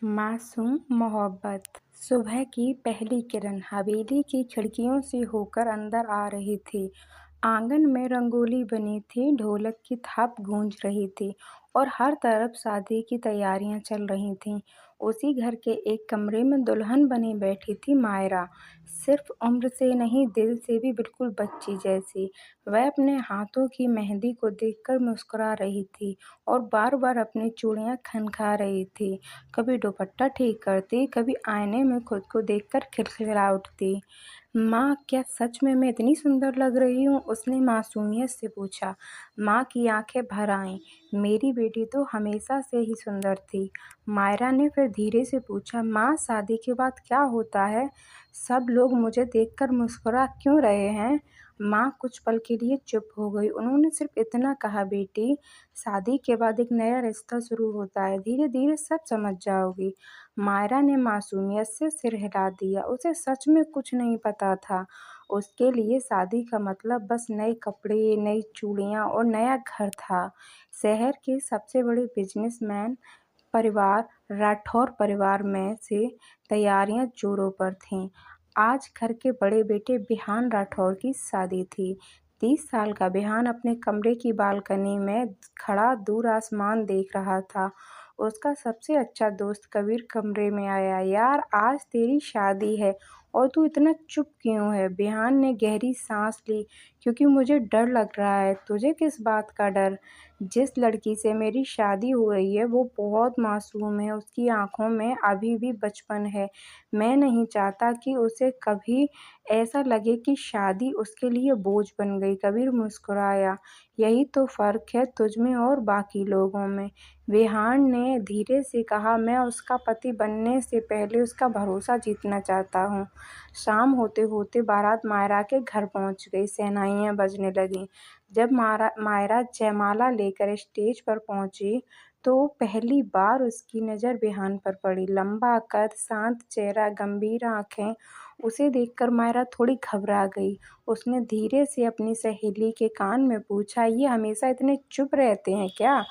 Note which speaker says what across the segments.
Speaker 1: मासूम मोहब्बत। सुबह की पहली किरण हवेली की खिड़कियों से होकर अंदर आ रही थी। आंगन में रंगोली बनी थी, ढोलक की थाप गूंज रही थी और हर तरफ शादी की तैयारियां चल रही थीं। उसी घर के एक कमरे में दुल्हन बनी बैठी थी मायरा, सिर्फ उम्र से नहीं दिल से भी बिल्कुल बच्ची जैसी। वह अपने हाथों की मेहंदी को देखकर मुस्कुरा रही थी और बार-बार अपनी चूड़ियां खनका रही थी। कभी दुपट्टा ठीक करती, कभी आईने में खुद को देखकर खिलखिला उठती। माँ, क्या सच में मैं इतनी सुंदर लग रही हूँ? उसने मासूमियत से पूछा। माँ की आंखें भर आईं। मेरी बेटी तो हमेशा से ही सुंदर थी। मायरा ने फिर धीरे से पूछा, माँ, शादी के बाद क्या होता है? सब लोग मुझे देखकर मुस्कुरा क्यों रहे हैं? माँ कुछ पल के लिए चुप हो गई। उन्होंने सिर्फ इतना कहा, बेटी, शादी के बाद एक नया रिश्ता शुरू होता है, धीरे धीरे सब समझ जाओगी। मायरा ने मासूमियत से सिर हिला दिया। उसे सच में कुछ नहीं पता था। उसके लिए शादी का मतलब बस नए कपड़े, नई चूड़ियां और नया घर था। शहर के सबसे बड़े बिजनेसमैन परिवार राठौर परिवार में से तैयारियां जोरों पर थीं। आज घर के बड़े बेटे बिहान राठौर की शादी थी। 30 साल का बिहान अपने कमरे की बालकनी में खड़ा दूर आसमान देख रहा था। उसका सबसे अच्छा दोस्त कबीर कमरे में आया। यार, आज तेरी शादी है और तू इतना चुप क्यों है? बिहान ने गहरी सांस ली। क्योंकि मुझे डर लग रहा है। तुझे किस बात का डर? जिस लड़की से मेरी शादी हो रही है वो बहुत मासूम है, उसकी आंखों में अभी भी बचपन है। मैं नहीं चाहता कि उसे कभी ऐसा लगे कि शादी उसके लिए बोझ बन गई। कबीर मुस्कुराया। यही तो फर्क है तुझमें और बाकी लोगों में। विहान ने धीरे से कहा, मैं उसका पति बनने से पहले उसका भरोसा जीतना चाहता हूँ। शाम होते होते बारात मायरा के घर पहुंच गई। शहनाइयाँ बजने लगीं। जब मायरा जयमाला लेकर स्टेज पर पहुंची तो पहली बार उसकी नज़र बिहान पर पड़ी। लंबा कद, शांत चेहरा, गंभीर आंखें। उसे देखकर मायरा थोड़ी घबरा गई। उसने धीरे से अपनी सहेली के कान में पूछा, ये हमेशा इतने चुप रहते हैं क्या?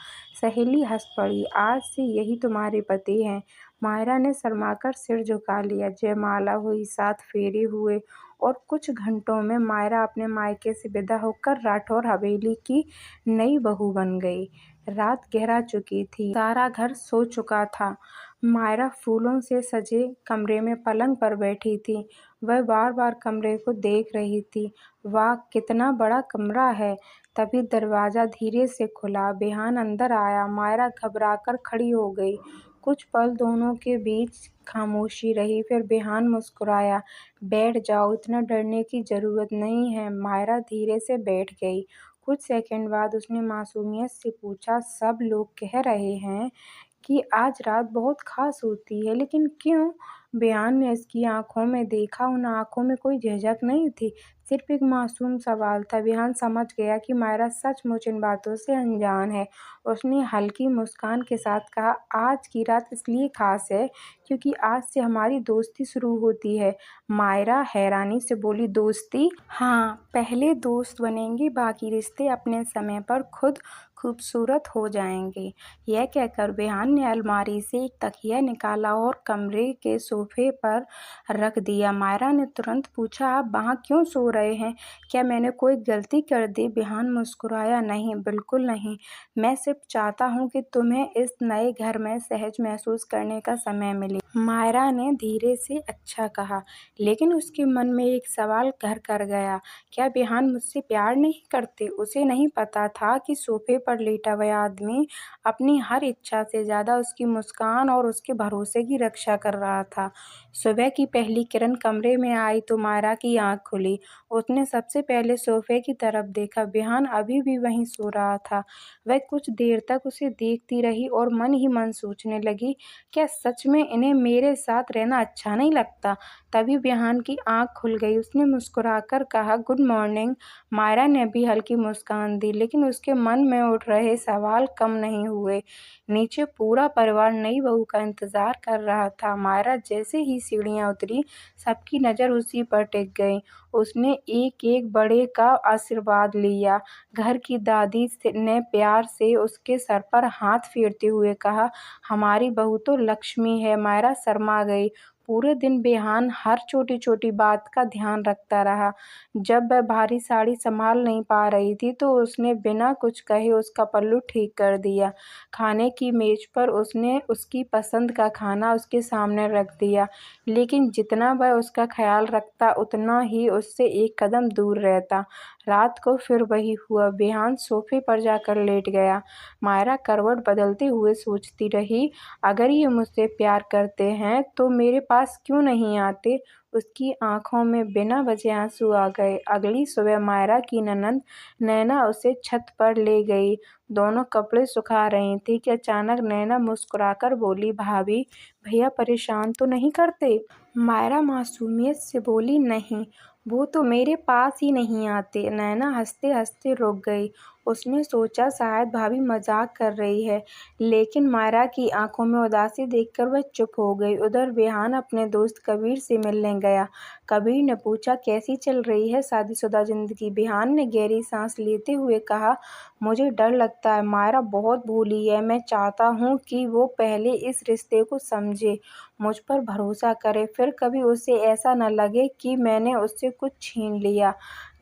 Speaker 1: सहेली हंस पड़ी। आज से यही तुम्हारे पति हैं। मायरा ने शर्माकर सिर झुका लिया। जयमाला हुई, 7 फेरे हुए और कुछ घंटों में मायरा अपने मायके से विदा होकर राठौर हवेली की नई बहू बन गई। रात गहरा चुकी थी, सारा घर सो चुका था। मायरा फूलों से सजे कमरे में पलंग पर बैठी थी। वह बार बार कमरे को देख रही थी। वाह, कितना बड़ा कमरा है। तभी दरवाजा धीरे से खुला। बिहान अंदर आया। मायरा घबराकर खड़ी हो गई। कुछ पल दोनों के बीच खामोशी रही। फिर बिहान मुस्कुराया। बैठ जाओ, इतना डरने की जरूरत नहीं है। मायरा धीरे से बैठ गई। कुछ सेकंड बाद उसने मासूमियत से पूछा, सब लोग कह रहे हैं कि आज रात बहुत खास होती है, लेकिन क्यों? बियान ने इसकी आंखों में देखा। उन आंखों में कोई झिझक नहीं थी, सिर्फ एक मासूम सवाल था। बिहान समझ गया कि मायरा सचमुच इन बातों से अनजान है। उसने हल्की मुस्कान के साथ कहा, आज की रात इसलिए खास है क्योंकि आज से हमारी दोस्ती शुरू होती है। मायरा हैरानी से बोली, दोस्ती? हाँ, पहले दोस्त बनेंगे, बाकी रिश्ते अपने समय पर खुद खूबसूरत हो जाएंगे। यह कहकर बिहान ने अलमारी से एक तकिया निकाला और कमरे के सोफे पर रख दिया। मायरा ने तुरंत पूछा, आप वहाँ क्यों सो रहे हैं? क्या मैंने कोई गलती कर दी? बिहान मुस्कुराया, नहीं, बिल्कुल नहीं। मैं सिर्फ चाहता हूँ कि तुम्हें इस नए घर में सहज महसूस करने का समय मिले। मायरा ने धीरे से अच्छा कहा, लेकिन उसके मन में एक सवाल घर कर गया। क्या बिहान मुझसे प्यार नहीं करते? उसे नहीं पता था कि सोफे पर लेटा हुआ आदमी अपनी हर इच्छा से ज्यादा उसकी मुस्कान और उसके भरोसे की रक्षा कर रहा था। सुबह की पहली किरण कमरे में आई तो मायरा की आंख खुली। उसने सबसे पहले सोफे की तरफ देखा। बिहान अभी भी वहीं सो रहा था। वह कुछ देर तक उसे देखती रही और मन ही मन सोचने लगी, क्या सच में इन्हें मेरे साथ रहना अच्छा नहीं लगता? तभी बिहान की आंख खुल गई। उसने मुस्कुराकर कहा, गुड मॉर्निंग। मायरा ने भी हल्की मुस्कान दी, लेकिन उसके मन में उठ रहे सवाल कम नहीं हुए। नीचे पूरा परिवार नई बहू का इंतजार कर रहा था। मायरा जैसे ही सीढ़ियां उतरी, सबकी नज़र उसी पर टिक गई। उसने एक-एक बड़े का आशीर्वाद लिया। घर की दादी ने प्यार से उसके सर पर हाथ फेरते हुए कहा, "हमारी बहू तो लक्ष्मी है।" मायरा शर्मा गई। पूरे दिन बिहान हर छोटी-छोटी बात का ध्यान रखता रहा। जब वह भारी साड़ी संभाल नहीं पा रही थी तो उसने बिना कुछ कहे उसका पल्लू ठीक कर दिया। खाने की मेज़ पर उसने उसकी पसंद का खाना उसके सामने रख दिया, लेकिन जितना वह उसका ख़्याल रखता उतना ही उससे एक कदम दूर रहता। रात को फिर वही हुआ। बिहान सोफ़े पर जाकर लेट गया। मायरा करवट बदलते हुए सोचती रही, अगर ये मुझसे प्यार करते हैं तो मेरे पास क्यों नहीं आते? उसकी आँखों में बिना वजह आँसू आ गए। अगली सुबह मायरा की ननंद नैना उसे छत पर ले गई। दोनों कपड़े सुखा रही थीं कि अचानक नैना मुस्कुराकर बोली, "भाभी, भैया परेशान तो नहीं करते?" मायरा मासूमियत से बोली, "नहीं, वो तो मेरे पास ही नहीं आते।" नैना हँसते-हँसते रुक गई। उसने सोचा शायद भाभी मज़ाक कर रही है, लेकिन मायरा की आँखों में उदासी देखकर वह चुप हो गई। उधर बिहान अपने दोस्त कबीर से मिलने गया। कबीर ने पूछा, "कैसी चल रही है शादीशुदा ज़िंदगी?" बिहान ने गहरी सांस लेते हुए कहा, "मुझे डर लगता है। मायरा बहुत भोली है। मैं चाहता हूँ कि वो पहले इस रिश्ते को समझे, मुझ पर भरोसा करे, फिर कभी उसे ऐसा न लगे कि मैंने उससे कुछ छीन लिया।"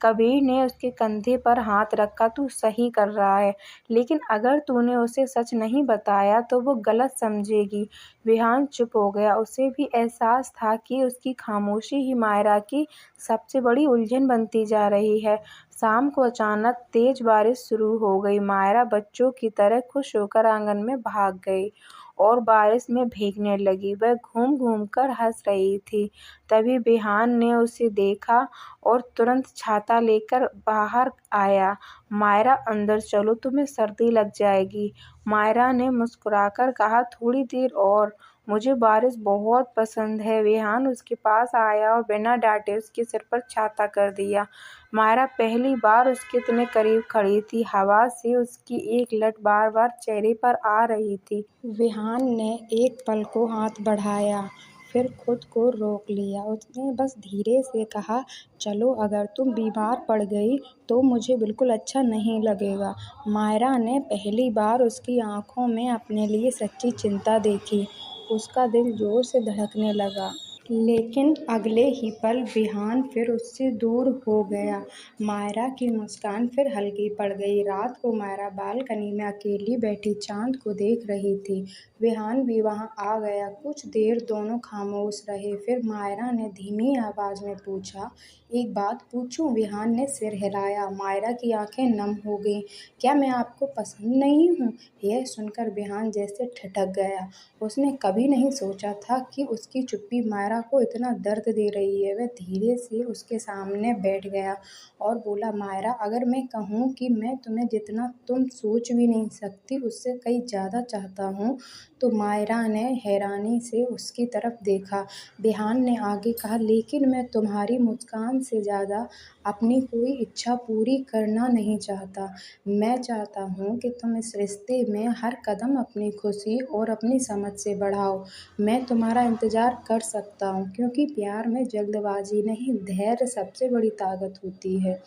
Speaker 1: कबीर ने उसके कंधे पर हाथ रखा, "तू सही कर रहा है, लेकिन अगर तूने उसे सच नहीं बताया तो वो गलत समझेगी।" बिहान चुप हो गया। उसे भी एहसास था कि उसकी खामोशी ही मायरा की सबसे बड़ी उलझन बनती जा रही है। शाम को अचानक तेज बारिश शुरू हो गई। मायरा बच्चों की तरह खुश होकर आंगन में भाग गई और बारिश में भीगने लगी। वह घूम-घूम कर हँस रही थी। तभी बिहान ने उसे देखा और तुरंत छाता लेकर बाहर आया। "मायरा, अंदर चलो, तुम्हें सर्दी लग जाएगी।" मायरा ने मुस्कुराकर कहा, "थोड़ी देर और, मुझे बारिश बहुत पसंद है।" बिहान उसके पास आया और बिना डाँटे उसके सिर पर छाता कर दिया। मायरा पहली बार उसके इतने करीब खड़ी थी। हवा से उसकी एक लट बार-बार चेहरे पर आ रही थी। बिहान ने एक पल को हाथ बढ़ाया, फिर खुद को रोक लिया। उसने बस धीरे से कहा, "चलो, अगर तुम बीमार पड़ गई तो मुझे बिल्कुल अच्छा नहीं लगेगा।" मायरा ने पहली बार उसकी आँखों में अपने लिए सच्ची चिंता देखी। उसका दिल जोर से धड़कने लगा। लेकिन अगले ही पल बिहान फिर उससे दूर हो गया। मायरा की मुस्कान फिर हल्की पड़ गई। रात को मायरा बालकनी में अकेली बैठी चाँद को देख रही थी। बिहान भी वहाँ आ गया। कुछ देर दोनों खामोश रहे। फिर मायरा ने धीमी आवाज़ में पूछा, "एक बात पूछूं?" बिहान ने सिर हिलाया। मायरा की आंखें नम हो गईं। "क्या मैं आपको पसंद नहीं हूँ?" यह सुनकर बिहान जैसे ठिठक गया। उसने कभी नहीं सोचा था कि उसकी चुप्पी मायरा को इतना दर्द दे रही है। वह धीरे से उसके सामने बैठ गया और बोला, "मायरा, अगर मैं कहूँ कि मैं तुम्हें जितना तुम सोच भी नहीं सकती उससे कहीं ज़्यादा चाहता हूँ।" तो मायरा ने हैरानी से उसकी तरफ देखा। बिहान ने आगे कहा, "लेकिन मैं तुम्हारी मुस्कान से ज़्यादा अपनी कोई इच्छा पूरी करना नहीं चाहता। मैं चाहता हूँ कि तुम इस रिश्ते में हर कदम अपनी खुशी और अपनी समझ से बढ़ाओ। मैं तुम्हारा इंतज़ार कर सकता हूँ, क्योंकि प्यार में जल्दबाजी नहीं, धैर्य सबसे बड़ी ताकत होती है।"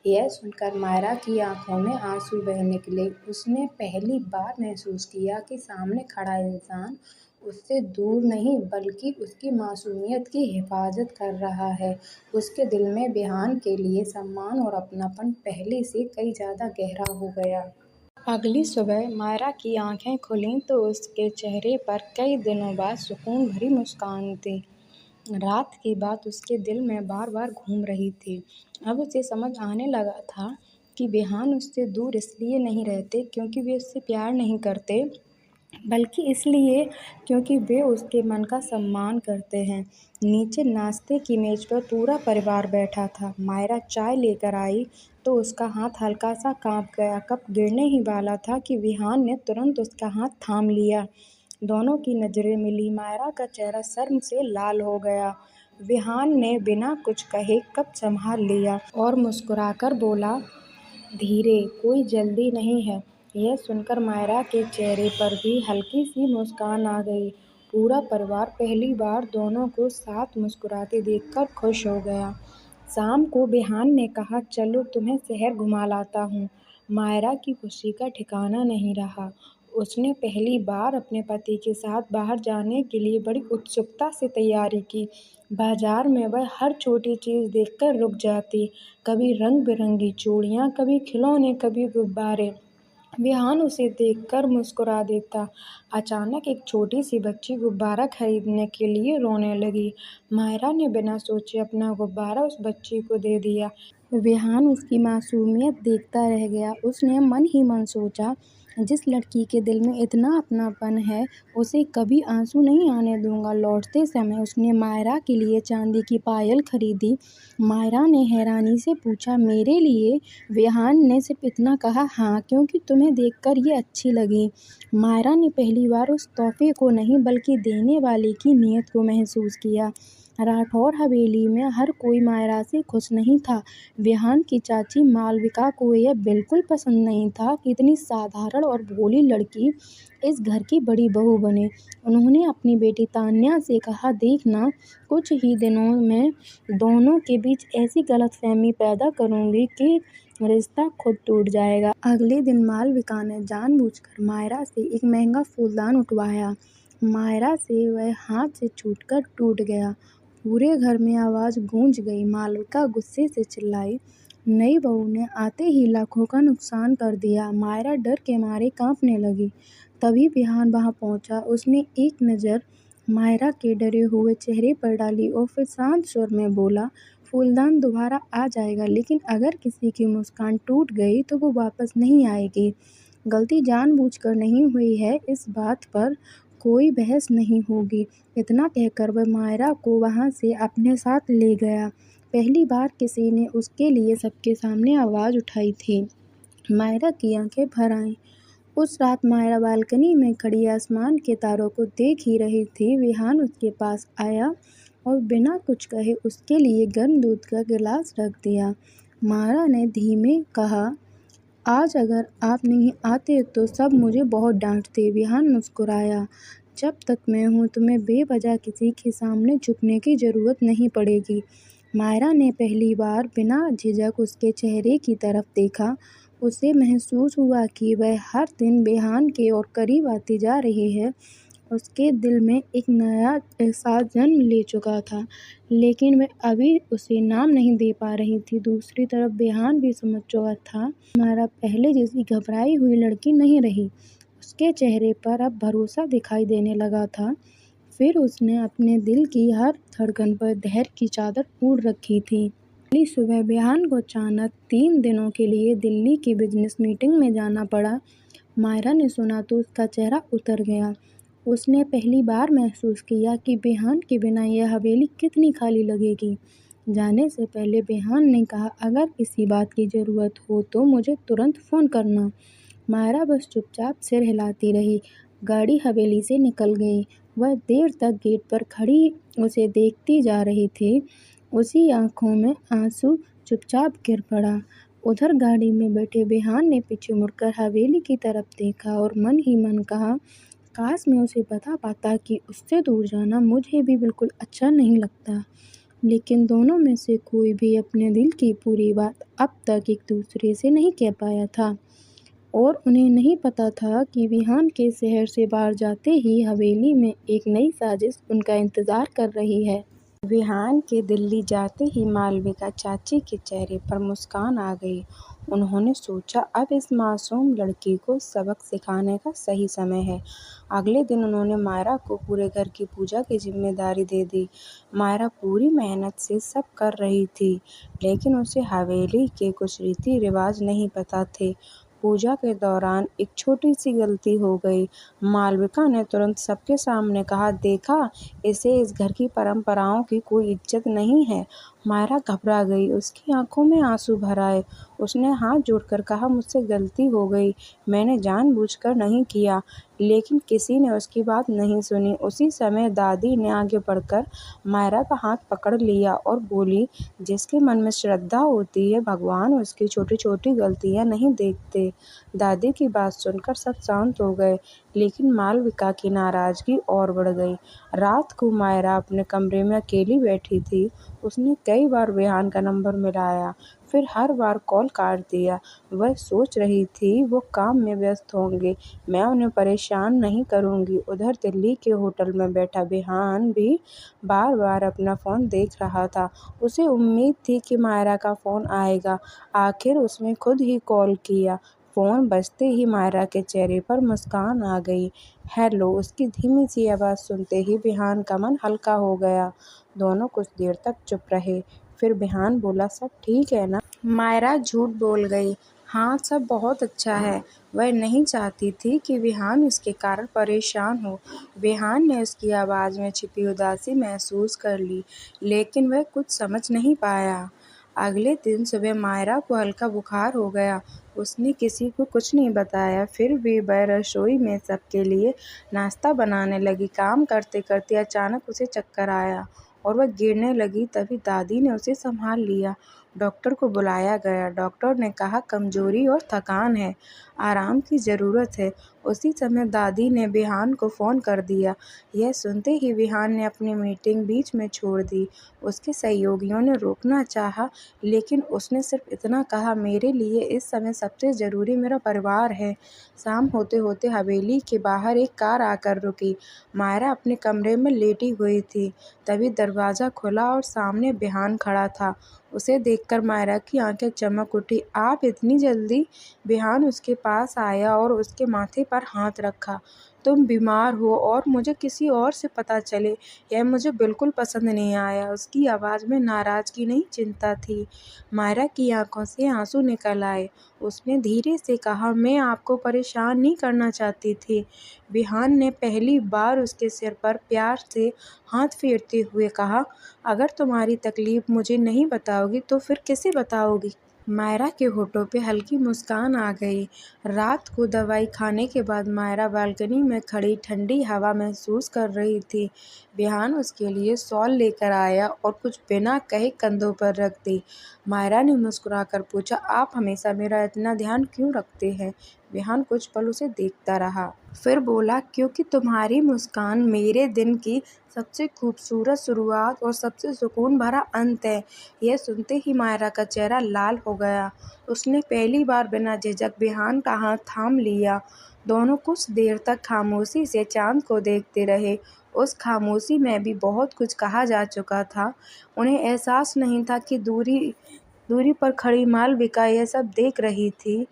Speaker 1: यह सुनकर मायरा की आंखों में आंसू बह निकले। उसने पहली बार महसूस किया कि सामने खड़ा इंसान उससे दूर नहीं बल्कि उसकी मासूमियत की हिफाज़त कर रहा है। उसके दिल में बिहान के लिए सम्मान और अपनापन पहले से कई ज़्यादा गहरा हो गया। अगली सुबह मायरा की आंखें खुलीं तो उसके चेहरे पर कई दिनों बाद सुकून भरी मुस्कान थी। रात की बात उसके दिल में बार-बार घूम रही थी। अब उसे समझ आने लगा था कि बिहान उससे दूर इसलिए नहीं रहते क्योंकि वे उससे प्यार नहीं करते, बल्कि इसलिए क्योंकि वे उसके मन का सम्मान करते हैं। नीचे नाश्ते की मेज़ पर पूरा परिवार बैठा था। मायरा चाय लेकर आई तो उसका हाथ हल्का सा काँप गया। कप गिरने ही वाला था कि बिहान ने तुरंत उसका हाथ थाम लिया। दोनों की नज़रें मिली। मायरा का चेहरा शर्म से लाल हो गया। विहान ने बिना कुछ कहे कप संभाल लिया और मुस्कुराकर बोला, "धीरे, कोई जल्दी नहीं है।" यह सुनकर मायरा के चेहरे पर भी हल्की सी मुस्कान आ गई। पूरा परिवार पहली बार दोनों को साथ मुस्कुराते देखकर खुश हो गया। शाम को बिहान ने कहा, चलो तुम्हें शहर घुमा लाता हूँ। मायरा की खुशी का ठिकाना नहीं रहा। उसने पहली बार अपने पति के साथ बाहर जाने के लिए बड़ी उत्सुकता से तैयारी की। बाजार में वह हर छोटी चीज़ देखकर रुक जाती। कभी रंग बिरंगी चूड़ियाँ, कभी खिलौने, कभी गुब्बारे। विहान उसे देखकर मुस्कुरा देता। अचानक एक छोटी सी बच्ची गुब्बारा खरीदने के लिए रोने लगी। मायरा ने बिना सोचे अपना गुब्बारा उस बच्ची को दे दिया। विहान उसकी मासूमियत देखता रह गया। उसने मन ही मन सोचा, जिस लड़की के दिल में इतना अपनापन है, उसे कभी आंसू नहीं आने दूंगा। लौटते समय उसने मायरा के लिए चांदी की पायल खरीदी। मायरा ने हैरानी से पूछा, मेरे लिए? विहान ने सिर्फ इतना कहा, हाँ, क्योंकि तुम्हें देखकर ये अच्छी लगी। मायरा ने पहली बार उस तोहफे को नहीं बल्कि देने वाले की नीयत को महसूस किया। राठौर हवेली में हर कोई मायरा से खुश नहीं था। विहान की चाची मालविका को यह बिल्कुल पसंद नहीं था कि इतनी साधारण और भोली लड़की इस घर की बड़ी बहू बने। उन्होंने अपनी बेटी तान्या से कहा, देखना, कुछ ही दिनों में दोनों के बीच ऐसी गलतफहमी पैदा करूंगी कि रिश्ता खुद टूट जाएगा। अगले दिन मालविका ने जानबूझकर मायरा से एक महंगा फूलदान उठवाया। मायरा से वह हाथ से छूटकर टूट गया। पूरे घर में आवाज़ गूंज गई। मालविका गुस्से से चिल्लाई, नई बहू ने आते ही लाखों का नुकसान कर दिया। मायरा डर के मारे कांपने लगी। तभी विहान वहां पहुंचा। उसने एक नज़र मायरा के डरे हुए चेहरे पर डाली और फिर शांत स्वर में बोला, फूलदान दोबारा आ जाएगा, लेकिन अगर किसी की मुस्कान टूट गई तो वो वापस नहीं आएगी। गलती जानबूझकर नहीं हुई है, इस बात पर कोई बहस नहीं होगी। इतना कहकर वह मायरा को वहां से अपने साथ ले गया। पहली बार किसी ने उसके लिए सबके सामने आवाज़ उठाई थी। मायरा की आंखें भर आईं। उस रात मायरा बालकनी में खड़ी आसमान के तारों को देख ही रही थी। विहान उसके पास आया और बिना कुछ कहे उसके लिए गर्म दूध का गिलास रख दिया। मायरा ने धीमे कहा, आज अगर आप नहीं आते तो सब मुझे बहुत डांटते। विहान मुस्कुराया, जब तक मैं हूँ तुम्हें बेवजह किसी के सामने झुकने की ज़रूरत नहीं पड़ेगी। मायरा ने पहली बार बिना झिझक उसके चेहरे की तरफ देखा। उसे महसूस हुआ कि वह हर दिन विहान के और करीब आती जा रही है। उसके दिल में एक नया एहसास जन्म ले चुका था, लेकिन वह अभी उसे नाम नहीं दे पा रही थी। दूसरी तरफ विहान भी समझ चुका था, मायरा पहले जैसी घबराई हुई लड़की नहीं रही। उसके चेहरे पर अब भरोसा दिखाई देने लगा था। फिर उसने अपने दिल की हर धड़कन पर धैर्य की चादर ओढ़ रखी थी। अगली सुबह विहान को अचानक 3 दिनों के लिए दिल्ली की बिजनेस मीटिंग में जाना पड़ा। मायरा ने सुना तो उसका चेहरा उतर गया। उसने पहली बार महसूस किया कि विहान के बिना यह हवेली कितनी खाली लगेगी। जाने से पहले विहान ने कहा, अगर किसी बात की ज़रूरत हो तो मुझे तुरंत फ़ोन करना। मायरा बस चुपचाप सिर हिलाती रही। गाड़ी हवेली से निकल गई। वह देर तक गेट पर खड़ी उसे देखती जा रही थी। उसी आंखों में आंसू चुपचाप गिर पड़ा। उधर गाड़ी में बैठे विहान ने पीछे मुड़कर हवेली की तरफ देखा और मन ही मन कहा, काश मैं उसे बता पाता कि उससे दूर जाना मुझे भी बिल्कुल अच्छा नहीं लगता। लेकिन दोनों में से कोई भी अपने दिल की पूरी बात अब तक एक दूसरे से नहीं कह पाया था। और उन्हें नहीं पता था कि विहान के शहर से बाहर जाते ही हवेली में एक नई साजिश उनका इंतज़ार कर रही है। विहान के दिल्ली जाते ही मालविका चाची के चेहरे पर मुस्कान आ गई। उन्होंने सोचा, अब इस मासूम लड़की को सबक सिखाने का सही समय है। अगले दिन उन्होंने मायरा को पूरे घर की पूजा की जिम्मेदारी दे दी। मायरा पूरी मेहनत से सब कर रही थी, लेकिन उसे हवेली के कुछ रीति रिवाज नहीं पता थे। पूजा के दौरान एक छोटी सी गलती हो गई। मालविका ने तुरंत सबके सामने कहा, देखा, इसे इस घर की परंपराओं की कोई इज्जत नहीं है। मायरा घबरा गई। उसकी आंखों में आंसू भर आए। उसने हाथ जोड़कर कहा, मुझसे गलती हो गई, मैंने जानबूझकर नहीं किया। लेकिन किसी ने उसकी बात नहीं सुनी। उसी समय दादी ने आगे बढ़कर मायरा का हाथ पकड़ लिया और बोली, जिसके मन में श्रद्धा होती है, भगवान उसकी छोटी छोटी गलतियां नहीं देखते। दादी की बात सुनकर सब शांत हो गए, लेकिन मालविका की नाराज़गी और बढ़ गई। रात को मायरा अपने कमरे में अकेली बैठी थी। उसने कई बार विहान का नंबर मिलाया, फिर हर बार कॉल काट दिया। वह सोच रही थी वो काम में व्यस्त होंगे, मैं उन्हें परेशान नहीं करूँगी। उधर दिल्ली के होटल में बैठा विहान भी बार-बार अपना फ़ोन देख रहा था। उसे उम्मीद थी कि मायरा का फ़ोन आएगा। आखिर उसने खुद ही कॉल किया। फ़ोन बजते ही मायरा के चेहरे पर मुस्कान आ गई। हेलो, उसकी धीमी सी आवाज़ सुनते ही विहान का मन हल्का हो गया। दोनों कुछ देर तक चुप रहे। फिर विहान बोला, सब ठीक है ना? मायरा झूठ बोल गई। हाँ, सब बहुत अच्छा है। वह नहीं चाहती थी कि विहान उसके कारण परेशान हो। विहान ने उसकी आवाज़ में छिपी उदासी महसूस कर ली, लेकिन वह कुछ समझ नहीं पाया। अगले दिन सुबह मायरा को हल्का बुखार हो गया। उसने किसी को कुछ नहीं बताया, फिर भी वह रसोई में सबके लिए नाश्ता बनाने लगी। काम करते-करते अचानक उसे चक्कर आया और वह गिरने लगी। तभी दादी ने उसे संभाल लिया। डॉक्टर को बुलाया गया। डॉक्टर ने कहा कमज़ोरी और थकान है, आराम की ज़रूरत है। उसी समय दादी ने विहान को फ़ोन कर दिया। यह सुनते ही विहान ने अपनी मीटिंग बीच में छोड़ दी। उसके सहयोगियों ने रोकना चाहा, लेकिन उसने सिर्फ इतना कहा, मेरे लिए इस समय सबसे ज़रूरी मेरा परिवार है। शाम होते-होते हवेली के बाहर एक कार आकर रुकी। मायरा अपने कमरे में लेटी हुई थी। तभी दरवाज़ा खुला और सामने विहान खड़ा था। उसे देखकर मायरा की आंखें चमक उठी। आप इतनी जल्दी? विहान उसके पास आया और उसके माथे पर हाथ रखा। तुम बीमार हो और मुझे किसी और से पता चले, यह मुझे बिल्कुल पसंद नहीं आया। उसकी आवाज़ में नाराज़गी नहीं, चिंता थी। मायरा की आंखों से आंसू निकल आए। उसने धीरे से कहा, मैं आपको परेशान नहीं करना चाहती थी। विहान ने पहली बार उसके सिर पर प्यार से हाथ फेरते हुए कहा, अगर तुम्हारी तकलीफ़ मुझे नहीं बताओगी तो फिर किसे बताओगी? मायरा के होठों पे हल्की मुस्कान आ गई। रात को दवाई खाने के बाद मायरा बालकनी में खड़ी ठंडी हवा महसूस कर रही थी। विहान उसके लिए शॉल लेकर आया और कुछ बिना कहे कंधों पर रख दी। मायरा ने मुस्कुराकर पूछा, आप हमेशा मेरा इतना ध्यान क्यों रखते हैं? विहान कुछ पल उसे देखता रहा, फिर बोला, क्योंकि तुम्हारी मुस्कान मेरे दिन की सबसे खूबसूरत शुरुआत और सबसे सुकून भरा अंत है। यह सुनते ही मायरा का चेहरा लाल हो गया। उसने पहली बार बिना झिझक विहान का हाथ थाम लिया। दोनों कुछ देर तक खामोशी से चाँद को देखते रहे। उस खामोशी में भी बहुत कुछ कहा जा चुका था। उन्हें एहसास नहीं था कि दूरी दूरी पर खड़ी मालविका यह सब देख रही थी,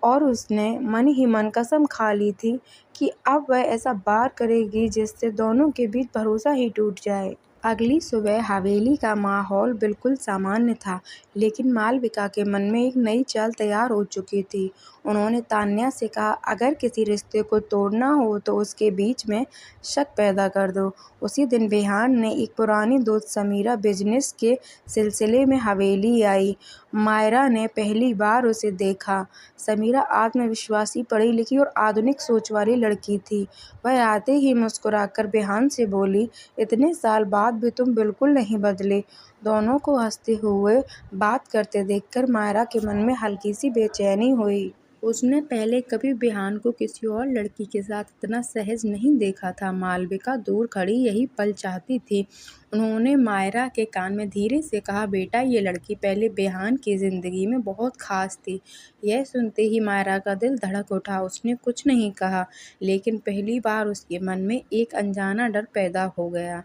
Speaker 1: और उसने मन ही मन कसम खा ली थी कि अब वह ऐसा बार करेगी जिससे दोनों के बीच भरोसा ही टूट जाए। अगली सुबह हवेली का माहौल बिल्कुल सामान्य था, लेकिन मालविका के मन में एक नई चाल तैयार हो चुकी थी। उन्होंने तान्या से कहा, अगर किसी रिश्ते को तोड़ना हो तो उसके बीच में शक पैदा कर दो। उसी दिन विहान ने एक पुरानी दोस्त समीरा बिजनेस के सिलसिले में हवेली आई। मायरा ने पहली बार उसे देखा। समीरा आत्मविश्वासी, पढ़ी लिखी और आधुनिक सोच वाली लड़की थी। वह आते ही मुस्कुराकर विहान से बोली, इतने साल बाद भी तुम बिल्कुल नहीं बदले। दोनों को हंसते हुए बात करते देखकर मायरा के मन में हल्की सी बेचैनी हुई। उसने पहले कभी विहान को किसी और लड़की के साथ इतना सहज नहीं देखा था। मालविका दूर खड़ी यही पल चाहती थी। उन्होंने मायरा के कान में धीरे से कहा, बेटा, ये लड़की पहले विहान की जिंदगी में बहुत खास थी। यह सुनते ही मायरा का दिल धड़क उठा। उसने कुछ नहीं कहा, लेकिन पहली बार उसके मन में एक अनजाना डर पैदा हो गया।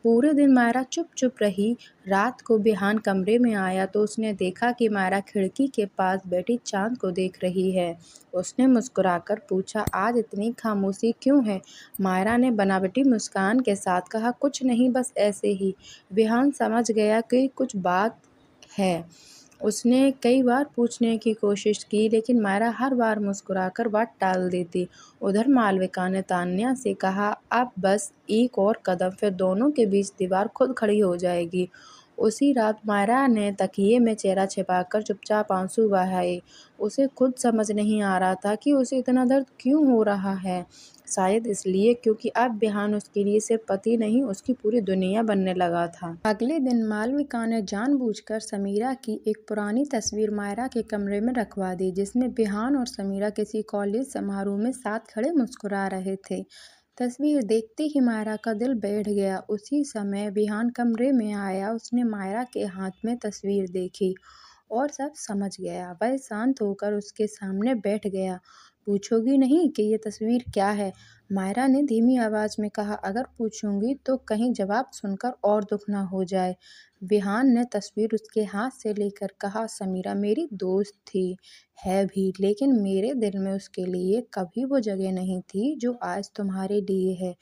Speaker 1: पूरे दिन मायरा चुप-चुप रही। रात को विहान कमरे में आया तो उसने देखा कि मायरा खिड़की के पास बैठी चाँद को देख रही है। उसने मुस्कुराकर पूछा, आज इतनी खामोशी क्यों है? मायरा ने बनावटी मुस्कान के साथ कहा, कुछ नहीं, बस ऐसे ही। विहान समझ गया कि कुछ बात है। उसने कई बार पूछने की कोशिश की, लेकिन मायरा हर बार मुस्कुराकर बात टाल देती। उधर मालविका ने तान्या से कहा, अब बस एक और कदम, फिर दोनों के बीच दीवार खुद खड़ी हो जाएगी।
Speaker 2: उसी रात मायरा ने तकिए में चेहरा छिपाकर चुपचाप आंसू बहाए। उसे खुद समझ नहीं आ रहा था कि उसे इतना दर्द क्यों हो रहा है। शायद इसलिए क्योंकि अब बिहान उसके लिए सिर्फ पति नहीं, उसकी पूरी दुनिया बनने लगा था।
Speaker 1: अगले दिन मालविका ने जानबूझकर समीरा की एक पुरानी तस्वीर मायरा के कमरे में रखवा दी, जिसमें बिहान और समीरा किसी कॉलेज समारोह में साथ खड़े मुस्कुरा रहे थे। तस्वीर देखते ही मायरा का दिल बैठ गया। उसी समय बिहान कमरे में आया। उसने मायरा के हाथ में तस्वीर देखी और सब समझ गया। वह शांत होकर उसके सामने बैठ गया। पूछोगी नहीं कि ये तस्वीर क्या है? मायरा ने धीमी आवाज में कहा। अगर पूछूंगी तो कहीं जवाब सुनकर और दुख ना हो जाए। बिहान ने तस्वीर उसके हाथ से लेकर कहा, समीरा मेरी दोस्त थी, है भी, लेकिन मेरे दिल में उसके लिए कभी वो जगह नहीं थी जो आज तुम्हारे लिए है।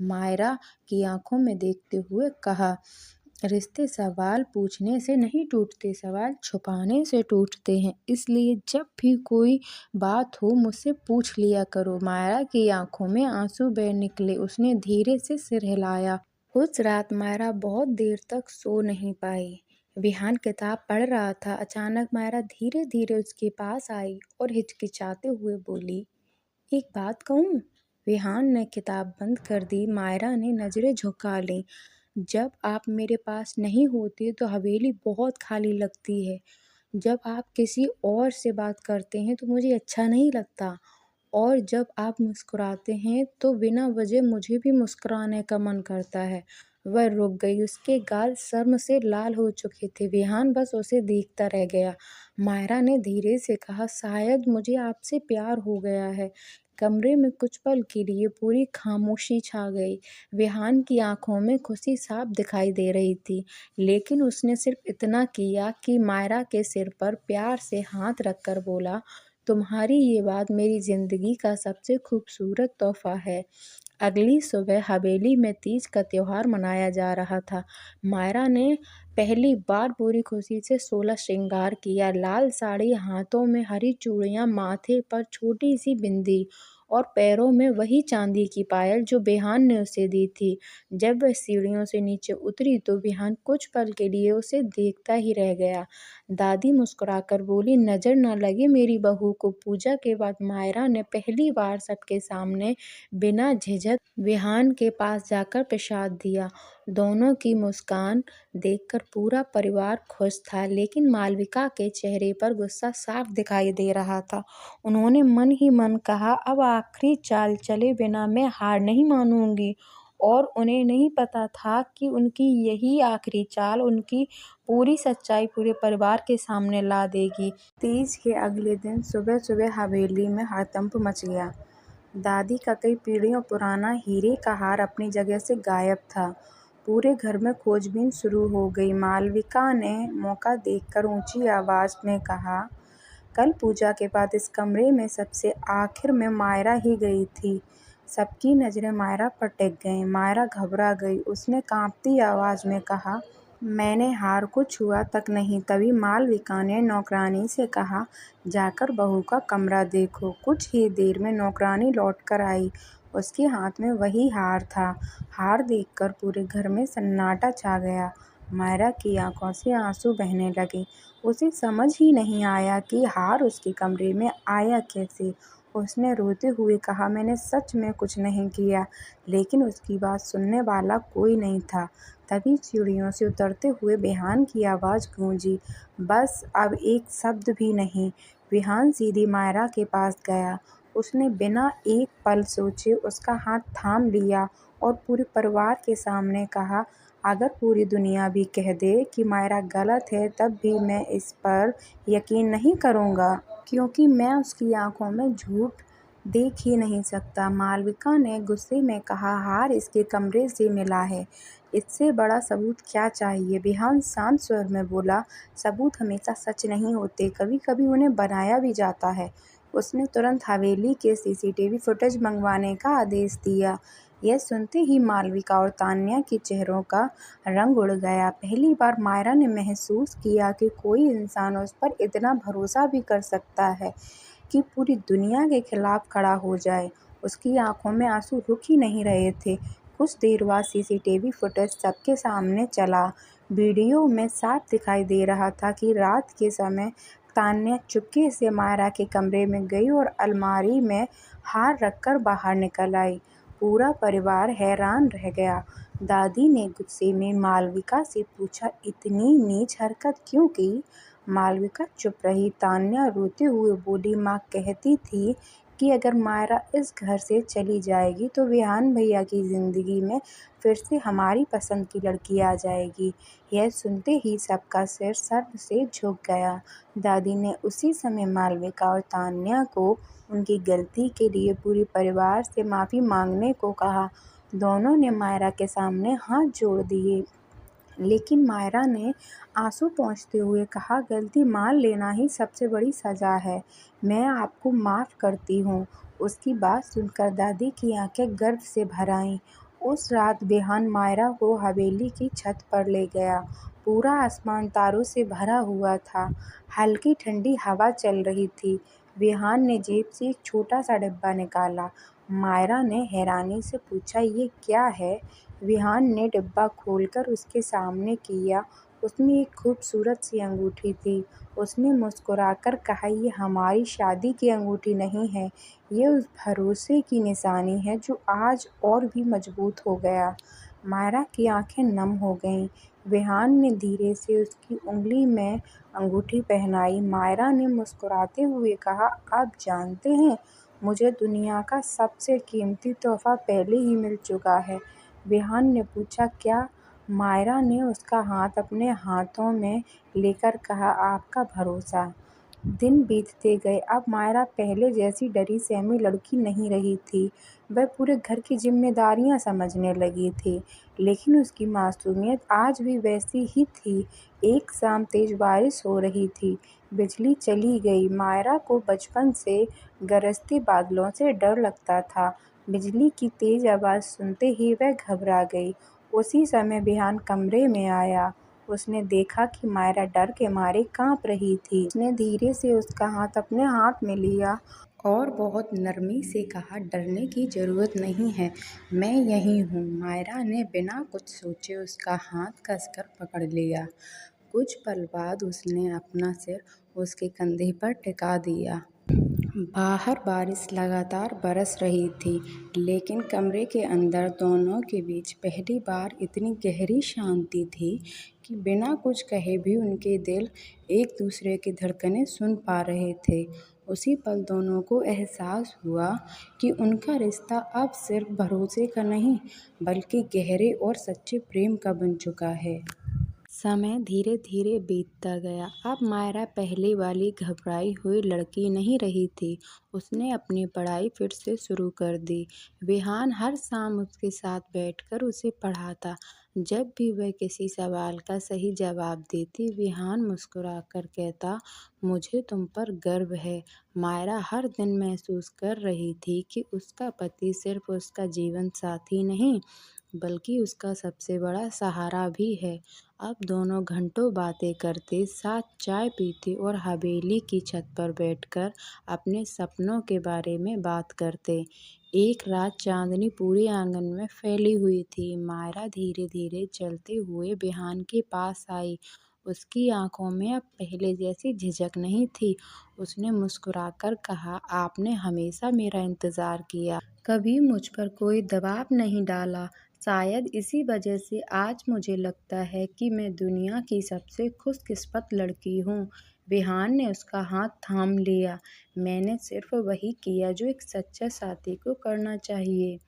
Speaker 1: मायरा की आंखों में देखते हुए कहा, रिश्ते सवाल पूछने से नहीं टूटते, सवाल छुपाने से टूटते हैं। इसलिए जब भी कोई बात हो मुझसे पूछ लिया करो। मायरा की आंखों में आंसू बह निकले। उसने धीरे से सिर हिलाया। उस रात मायरा बहुत देर तक सो नहीं पाई। विहान किताब पढ़ रहा था। अचानक मायरा धीरे धीरे उसके पास आई और हिचकिचाते हुए बोली, एक बात कहूँ? विहान ने किताब बंद कर दी। मायरा ने नजरें झुका लीं। जब आप मेरे पास नहीं होते तो हवेली बहुत खाली लगती है। जब आप किसी और से बात करते हैं तो मुझे अच्छा नहीं लगता, और जब आप मुस्कुराते हैं तो बिना वजह मुझे भी मुस्कुराने का मन करता है। वह रुक गई। उसके गाल शर्म से लाल हो चुके थे। विहान बस उसे देखता रह गया। मायरा ने धीरे से कहा, शायद मुझे आपसे प्यार हो गया है। कमरे में कुछ पल के लिए पूरी खामोशी छा गई। विहान की आंखों में खुशी साफ दिखाई दे रही थी, लेकिन उसने सिर्फ इतना किया कि मायरा के सिर पर प्यार से हाथ रखकर बोला, तुम्हारी ये बात मेरी जिंदगी का सबसे खूबसूरत तोहफा है। अगली सुबह हवेली में तीज का त्योहार मनाया जा रहा था। मायरा ने पहली बार पूरी खुशी से 16 श्रृंगार किया। लाल साड़ी, हाथों में हरी चूड़ियां, माथे पर छोटी सी बिंदी और पैरों में वही चांदी की पायल जो बिहान ने उसे दी थी। जब वह सीढ़ियों से नीचे उतरी तो बिहान कुछ पल के लिए उसे देखता ही रह गया। दादी मुस्कुराकर बोली, नजर न लगे मेरी बहू को। पूजा के बाद मायरा ने पहली बार सबके सामने बिना झिझक विहान के पास जाकर प्रसाद दिया। दोनों की मुस्कान देखकर पूरा परिवार खुश था, लेकिन मालविका के चेहरे पर गुस्सा साफ दिखाई दे रहा था। उन्होंने मन ही मन कहा, अब आखिरी चाल चले बिना मैं हार नहीं मानूंगी। और उन्हें नहीं पता था कि उनकी यही आखिरी चाल उनकी पूरी सच्चाई पूरे परिवार के सामने ला देगी। तीज के अगले दिन सुबह सुबह हवेली में हड़कंप मच गया। दादी का कई पीढ़ियों पुराना हीरे का हार अपनी जगह से गायब था। पूरे घर में खोजबीन शुरू हो गई। मालविका ने मौका देखकर ऊंची आवाज में कहा, कल पूजा के बाद इस कमरे में सबसे आखिर में मायरा ही गई थी। सबकी नजरें मायरा पर टिक गईं। मायरा घबरा गई। उसने कांपती आवाज में कहा, मैंने हार को छुआ तक नहीं। तभी मालविका ने नौकरानी से कहा, जाकर बहू का कमरा देखो। कुछ ही देर में नौकरानी लौटकर आई। उसके हाथ में वही हार था। हार देखकर पूरे घर में सन्नाटा छा गया। मायरा की आंखों से आंसू बहने लगे। उसे समझ ही नहीं आया कि हार उसके कमरे में आया कैसे। उसने रोते हुए कहा, मैंने सच में कुछ नहीं किया। लेकिन उसकी बात सुनने वाला कोई नहीं था। तभी सीढ़ियों से उतरते हुए बिहान की आवाज़ गूंजी, बस अब एक शब्द भी नहीं। बिहान सीधी मायरा के पास गया। उसने बिना एक पल सोचे उसका हाथ थाम लिया और पूरे परिवार के सामने कहा, अगर पूरी दुनिया भी कह दे कि मायरा गलत है, तब भी मैं इस पर यकीन नहीं करूँगा, क्योंकि मैं उसकी आंखों में झूठ देख ही नहीं सकता। मालविका ने गुस्से में कहा, हार इसके कमरे से मिला है, इससे बड़ा सबूत क्या चाहिए? बिहान शांत स्वर में बोला, सबूत हमेशा सच नहीं होते, कभी कभी उन्हें बनाया भी जाता है। उसने तुरंत हवेली के सीसीटीवी फुटेज मंगवाने का आदेश दिया। यह सुनते ही मालविका और तान्या के चेहरों का रंग उड़ गया। पहली बार मायरा ने महसूस किया कि कोई इंसान उस पर इतना भरोसा भी कर सकता है कि पूरी दुनिया के खिलाफ खड़ा हो जाए। उसकी आंखों में आंसू रुक ही नहीं रहे थे। कुछ देर बाद सीसीटीवी फुटेज सबके सामने चला। वीडियो में साफ दिखाई दे रहा था कि रात के समय तान्या चुपके से मायरा के कमरे में गई और अलमारी में हार रखकर बाहर निकल आई। पूरा परिवार हैरान रह गया। दादी ने गुस्से में मालविका से पूछा, इतनी नीच हरकत क्यों की? मालविका चुप रही। तान्या रोते हुए बोली, माँ कहती थी कि अगर मायरा इस घर से चली जाएगी तो विहान भैया की जिंदगी में फिर से हमारी पसंद की लड़की आ जाएगी। यह सुनते ही सबका सिर शर्म से झुक गया। दादी ने उसी समय मालविका और तान्या को उनकी गलती के लिए पूरे परिवार से माफ़ी मांगने को कहा। दोनों ने मायरा के सामने हाथ जोड़ दिए, लेकिन मायरा ने आंसू पोंछते हुए कहा, गलती मान लेना ही सबसे बड़ी सज़ा है। मैं आपको माफ़ करती हूँ। उसकी बात सुनकर दादी की आंखें गर्व से भर आईं। उस रात विहान मायरा को हवेली की छत पर ले गया। पूरा आसमान तारों से भरा हुआ था। हल्की ठंडी हवा चल रही थी। विहान ने जेब से एक छोटा सा डिब्बा निकाला। मायरा ने हैरानी से पूछा, ये क्या है? विहान ने डिब्बा खोलकर उसके सामने किया। उसमें एक खूबसूरत सी अंगूठी थी। उसने मुस्कुराकर कहा, ये हमारी शादी की अंगूठी नहीं है, ये उस भरोसे की निशानी है जो आज और भी मजबूत हो गया। मायरा की आंखें नम हो गईं। विहान ने धीरे से उसकी उंगली में अंगूठी पहनाई। मायरा ने मुस्कुराते हुए कहा, आप जानते हैं, मुझे दुनिया का सबसे कीमती तोहफा पहले ही मिल चुका है। विहान ने पूछा, क्या? मायरा ने उसका हाथ अपने हाथों में लेकर कहा, आपका भरोसा। दिन बीतते गए। अब मायरा पहले जैसी डरी सहमी लड़की नहीं रही थी। वह पूरे घर की जिम्मेदारियां समझने लगी थी, लेकिन उसकी मासूमियत आज भी वैसी ही थी। एक शाम तेज बारिश हो रही थी। बिजली चली गई। मायरा को बचपन से गरजते बादलों से डर लगता था। बिजली की तेज आवाज़ सुनते ही वह घबरा गई। उसी समय विहान कमरे में आया। उसने देखा कि मायरा डर के मारे कांप रही थी। उसने धीरे से उसका हाथ अपने हाथ में लिया और बहुत नरमी से कहा, डरने की जरूरत नहीं है, मैं यहीं हूँ। मायरा ने बिना कुछ सोचे उसका हाथ कसकर पकड़ लिया। कुछ पल बाद उसने अपना सिर उसके कंधे पर टिका दिया। बाहर बारिश लगातार बरस रही थी, लेकिन कमरे के अंदर दोनों के बीच पहली बार इतनी गहरी शांति थी कि बिना कुछ कहे भी उनके दिल एक दूसरे की धड़कनें सुन पा रहे थे। उसी पल दोनों को एहसास हुआ कि उनका रिश्ता अब सिर्फ भरोसे का नहीं, बल्कि गहरे और सच्चे प्रेम का बन चुका है। समय धीरे धीरे बीतता गया। अब मायरा पहले वाली घबराई हुई लड़की नहीं रही थी। उसने अपनी पढ़ाई फिर से शुरू कर दी। विहान हर शाम उसके साथ बैठकर उसे पढ़ाता। जब भी वह किसी सवाल का सही जवाब देती, विहान मुस्कुराकर कहता, मुझे तुम पर गर्व है। मायरा हर दिन महसूस कर रही थी कि उसका पति सिर्फ उसका जीवन साथी नहीं, बल्कि उसका सबसे बड़ा सहारा भी है। अब दोनों घंटों बातें करते, साथ चाय पीते और हवेली की छत पर बैठकर अपने सपनों के बारे में बात करते। एक रात चांदनी पूरे आंगन में फैली हुई थी। मायरा धीरे धीरे चलते हुए विहान के पास आई। उसकी आंखों में अब पहले जैसी झिझक नहीं थी। उसने मुस्कुराकर कहा, आपने हमेशा मेरा इंतजार किया, कभी मुझ पर कोई दबाव नहीं डाला। शायद इसी वजह से आज मुझे लगता है कि मैं दुनिया की सबसे खुशकिस्मत लड़की हूँ। विहान ने उसका हाथ थाम लिया। मैंने सिर्फ वही किया जो एक सच्चा साथी को करना चाहिए।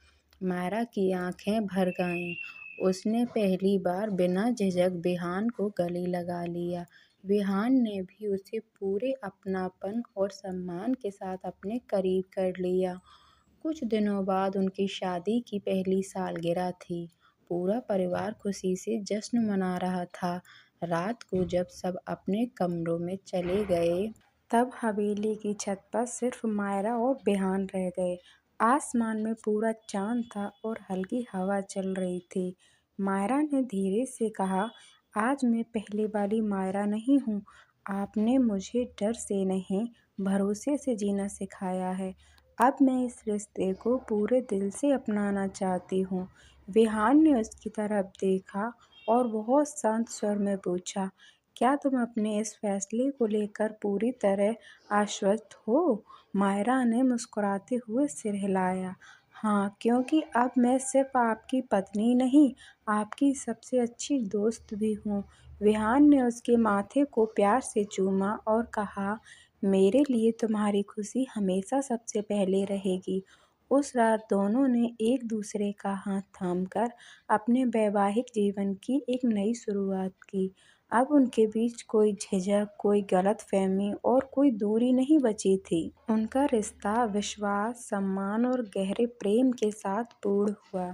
Speaker 1: मायरा की आंखें भर गईं। उसने पहली बार बिना झिझक विहान को गले लगा लिया। विहान ने भी उसे पूरे अपनापन और सम्मान के साथ अपने करीब कर लिया। कुछ दिनों बाद उनकी शादी की पहली सालगिरह थी। पूरा परिवार खुशी से जश्न मना रहा था। रात को जब सब अपने कमरों में चले गए, तब हवेली की छत पर सिर्फ मायरा और विहान रह गए। आसमान में पूरा चांद था और हल्की हवा चल रही थी। मायरा ने धीरे से कहा, आज मैं पहले वाली मायरा नहीं हूँ। आपने मुझे डर से नहीं, भरोसे से जीना सिखाया है। अब मैं इस रिश्ते को पूरे दिल से अपनाना चाहती हूँ। विहान ने उसकी तरफ देखा और बहुत शांत स्वर में पूछा, क्या तुम अपने इस फैसले को लेकर पूरी तरह आश्वस्त हो? मायरा ने मुस्कुराते हुए सिर हिलाया। हाँ, क्योंकि अब मैं सिर्फ आपकी पत्नी नहीं, आपकी सबसे अच्छी दोस्त भी हूँ। विहान ने उसके माथे को प्यार से चूमा और कहा, मेरे लिए तुम्हारी खुशी हमेशा सबसे पहले रहेगी। उस रात दोनों ने एक दूसरे का हाथ थामकर अपने वैवाहिक जीवन की एक नई शुरुआत की। अब उनके बीच कोई झिझक, कोई गलतफहमी और कोई दूरी नहीं बची थी। उनका रिश्ता विश्वास, सम्मान और गहरे प्रेम के साथ पूर्ण हुआ।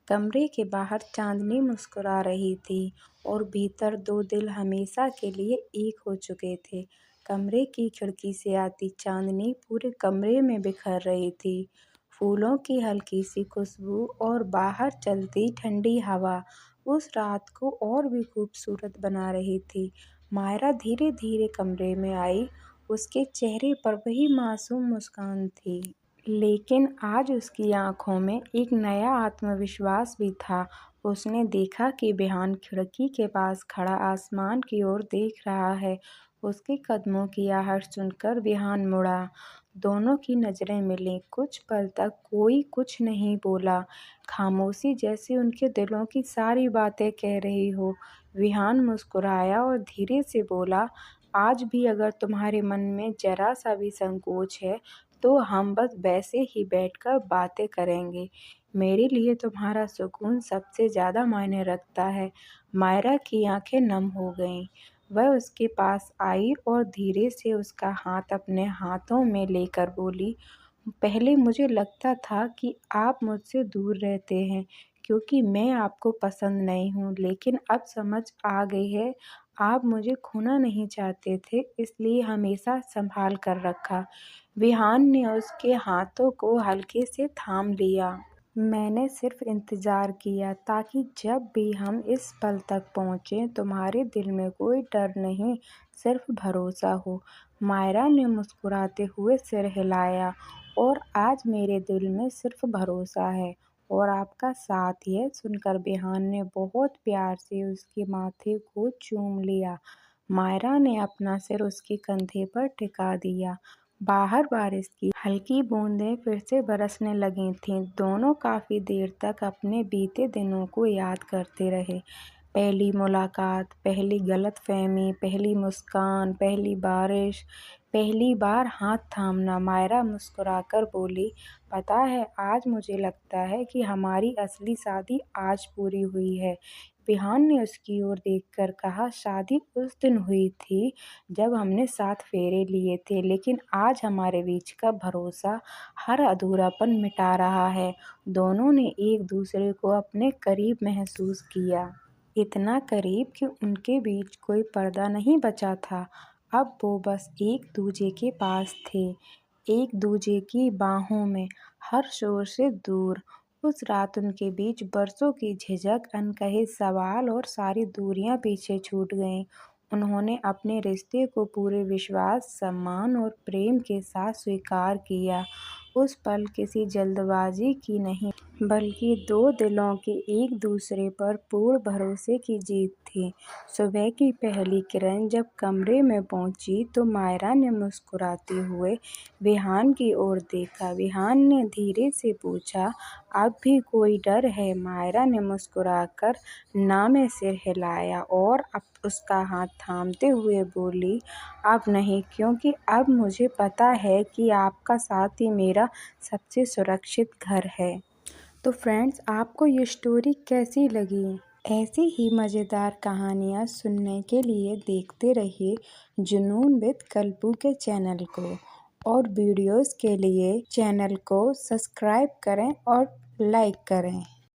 Speaker 1: कमरे के बाहर चांदनी मुस्कुरा रही थी और भीतर दो दिल हमेशा के लिए एक हो चुके थे। कमरे की खिड़की से आती चांदनी पूरे कमरे में बिखर रही थी। फूलों की हल्की सी खुशबू और बाहर चलती ठंडी हवा उस रात को और भी खूबसूरत बना रही थी। मायरा धीरे धीरे कमरे में आई। उसके चेहरे पर वही मासूम मुस्कान थी, लेकिन आज उसकी आंखों में एक नया आत्मविश्वास भी था। उसने देखा कि विहान खिड़की के पास खड़ा आसमान की ओर देख रहा है। उसके कदमों की आहट सुनकर विहान मुड़ा। दोनों की नज़रें मिलीं। कुछ पल तक कोई कुछ नहीं बोला, खामोशी जैसे उनके दिलों की सारी बातें कह रही हो। विहान मुस्कुराया और धीरे से बोला, आज भी अगर तुम्हारे मन में जरा सा भी संकोच है तो हम बस वैसे ही बैठकर बातें करेंगे। मेरे लिए तुम्हारा सुकून सबसे ज़्यादा मायने रखता है। मायरा की आंखें नम हो गईं। वह उसके पास आई और धीरे से उसका हाथ अपने हाथों में लेकर बोली, पहले मुझे लगता था कि आप मुझसे दूर रहते हैं क्योंकि मैं आपको पसंद नहीं हूँ, लेकिन अब समझ आ गई है, आप मुझे खोना नहीं चाहते थे, इसलिए हमेशा संभाल कर रखा। विहान ने उसके हाथों को हल्के से थाम लिया। मैंने सिर्फ इंतज़ार किया ताकि जब भी हम इस पल तक पहुँचे तुम्हारे दिल में कोई डर नहीं, सिर्फ भरोसा हो। मायरा ने मुस्कुराते हुए सिर हिलाया। और आज मेरे दिल में सिर्फ भरोसा है और आपका साथ। यह सुनकर विहान ने बहुत प्यार से उसके माथे को चूम लिया। मायरा ने अपना सिर उसके कंधे पर टिका दिया। बाहर बारिश की हल्की बूंदें फिर से बरसने लगी थीं। दोनों काफ़ी देर तक अपने बीते दिनों को याद करते रहे। पहली मुलाकात, पहली गलतफहमी, पहली मुस्कान, पहली बारिश, पहली बार हाथ थामना। मायरा मुस्कुराकर बोली, पता है आज मुझे लगता है कि हमारी असली शादी आज पूरी हुई है। विहान ने उसकी ओर देखकर कहा, शादी उस दिन हुई थी जब हमने 7 फेरे लिए थे, लेकिन आज हमारे बीच का भरोसा हर अधूरापन मिटा रहा है। दोनों ने एक दूसरे को अपने करीब महसूस किया, इतना करीब कि उनके बीच कोई पर्दा नहीं बचा था। अब वो बस एक दूजे के पास थे, एक दूजे की बाहों में, हर शोर से दूर। उस रात उनके बीच बरसों की झिझक, अनकहे सवाल और सारी दूरियां पीछे छूट गईं। उन्होंने अपने रिश्ते को पूरे विश्वास, सम्मान और प्रेम के साथ स्वीकार किया। उस पल किसी जल्दबाजी की नहीं, बल्कि दो दिलों की एक दूसरे पर पूर्ण भरोसे की जीत थी। सुबह की पहली किरण जब कमरे में पहुंची तो मायरा ने मुस्कुराते हुए विहान की ओर देखा। विहान ने धीरे से पूछा, अब भी कोई डर है? मायरा ने मुस्कुराकर ना में सिर हिलाया और अब उसका हाथ थामते हुए बोली, अब नहीं, क्योंकि अब मुझे पता है कि आपका साथ ही मेरा सबसे सुरक्षित घर है। तो फ्रेंड्स, आपको ये स्टोरी कैसी लगी? ऐसी ही मज़ेदार कहानियाँ सुनने के लिए देखते रहिए जुनून विद कल्पू के चैनल को, और वीडियोस के लिए चैनल को सब्सक्राइब करें और लाइक करें।